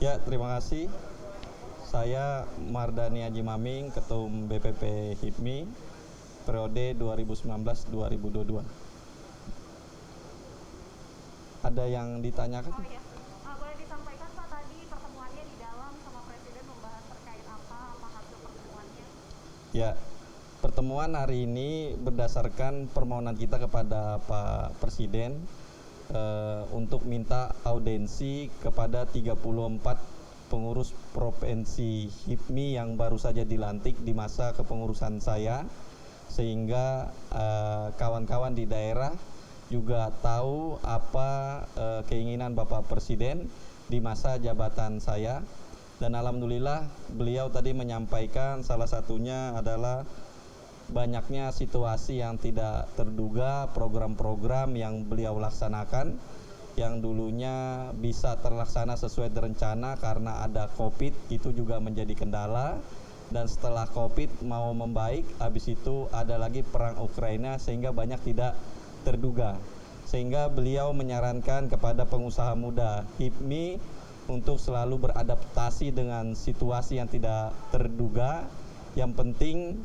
Ya, terima kasih. Saya Mardani Haji Maming, Ketum BPP HIPMI, periode 2019-2022. Ada yang ditanyakan? Oh iya, boleh disampaikan Pak tadi pertemuannya di dalam sama Presiden membahas terkait apa hasil pertemuannya? Ya, pertemuan hari ini berdasarkan permohonan kita kepada Pak Presiden untuk minta audiensi kepada 34 pengurus provinsi HIPMI yang baru saja dilantik di masa kepengurusan saya, sehingga kawan-kawan di daerah juga tahu apa keinginan Bapak Presiden di masa jabatan saya. Dan alhamdulillah beliau tadi menyampaikan salah satunya adalah banyaknya situasi yang tidak terduga, program-program yang beliau laksanakan yang dulunya bisa terlaksana sesuai rencana karena ada COVID, itu juga menjadi kendala. Dan setelah COVID mau membaik, habis itu ada lagi perang Ukraina sehingga banyak tidak terduga. Sehingga beliau menyarankan kepada pengusaha muda HIPMI untuk selalu beradaptasi dengan situasi yang tidak terduga. Yang penting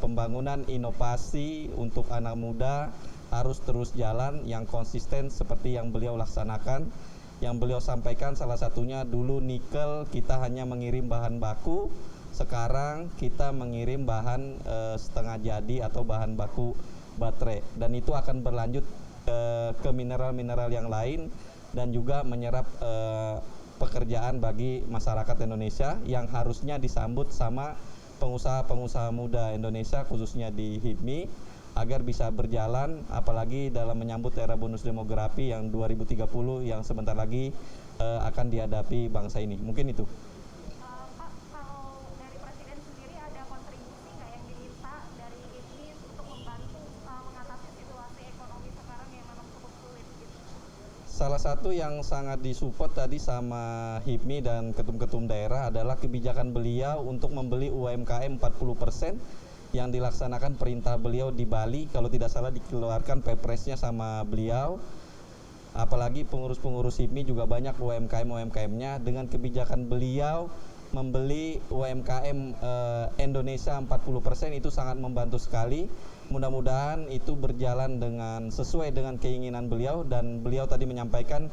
pembangunan inovasi untuk anak muda harus terus jalan yang konsisten seperti yang beliau laksanakan. Yang beliau sampaikan salah satunya dulu nikel kita hanya mengirim bahan baku, sekarang kita mengirim bahan setengah jadi atau bahan baku baterai, dan itu akan berlanjut ke mineral-mineral yang lain dan juga menyerap pekerjaan bagi masyarakat Indonesia yang harusnya disambut sama pengusaha-pengusaha muda Indonesia khususnya di HIPMI agar bisa berjalan, apalagi dalam menyambut era bonus demografi yang 2030 yang sebentar lagi akan dihadapi bangsa ini. Mungkin itu. Pak, kalau dari Presiden sendiri ada kontribusi nggak yang diminta dari HIPMI untuk membantu mengatasi situasi ekonomi sekarang yang memang cukup sulit gitu? Salah satu yang sangat disupport tadi sama HIPMI dan ketum-ketum daerah adalah kebijakan beliau untuk membeli UMKM 40% yang dilaksanakan perintah beliau di Bali, kalau tidak salah dikeluarkan Pepresnya sama beliau. Apalagi pengurus-pengurus HIPMI juga banyak UMKM-UMKM-nya. Dengan kebijakan beliau membeli UMKM Indonesia 40% itu sangat membantu sekali. Mudah-mudahan itu berjalan dengan sesuai dengan keinginan beliau, dan beliau tadi menyampaikan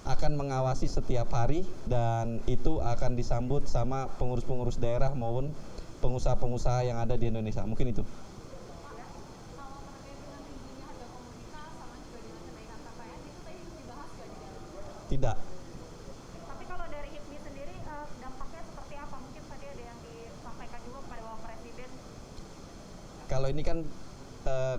akan mengawasi setiap hari, dan itu akan disambut sama pengurus-pengurus daerah maupun pengusaha-pengusaha yang ada di Indonesia. Mungkin itu. Kalau terkait dengan tingginya harga komoditas sama juga dengan kenaikan KPN itu tadi dibahas nggak di dalam? Tidak. Tapi kalau dari HIPMI sendiri dampaknya seperti apa? Mungkin tadi ada yang disampaikan juga kepada Bapak Presiden. Kalau ini kan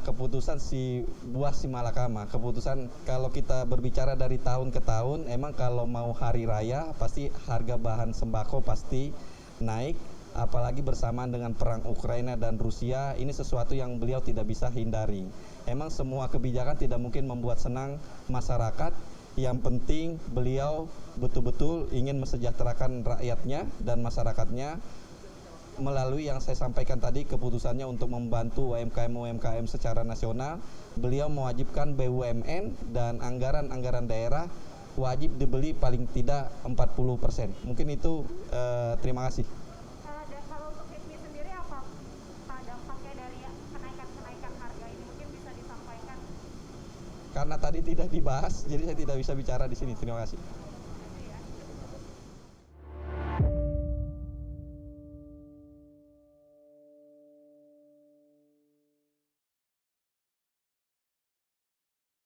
keputusan si buah si malakama. Keputusan kalau kita berbicara dari tahun ke tahun, emang kalau mau hari raya pasti harga bahan sembako pasti naik. Apalagi bersamaan dengan perang Ukraina dan Rusia, ini sesuatu yang beliau tidak bisa hindari. Emang semua kebijakan tidak mungkin membuat senang masyarakat. Yang penting beliau betul-betul ingin mesejahterakan rakyatnya dan masyarakatnya melalui yang saya sampaikan tadi, keputusannya untuk membantu UMKM-UMKM secara nasional. Beliau mewajibkan BUMN dan anggaran-anggaran daerah wajib dibeli paling tidak 40%. Mungkin itu. Terima kasih. Kalau untuk HIPMI sendiri apa Pak dampaknya dari kenaikan harga ini, mungkin bisa disampaikan? Karena tadi tidak dibahas, jadi saya tidak bisa bicara di sini. Terima kasih.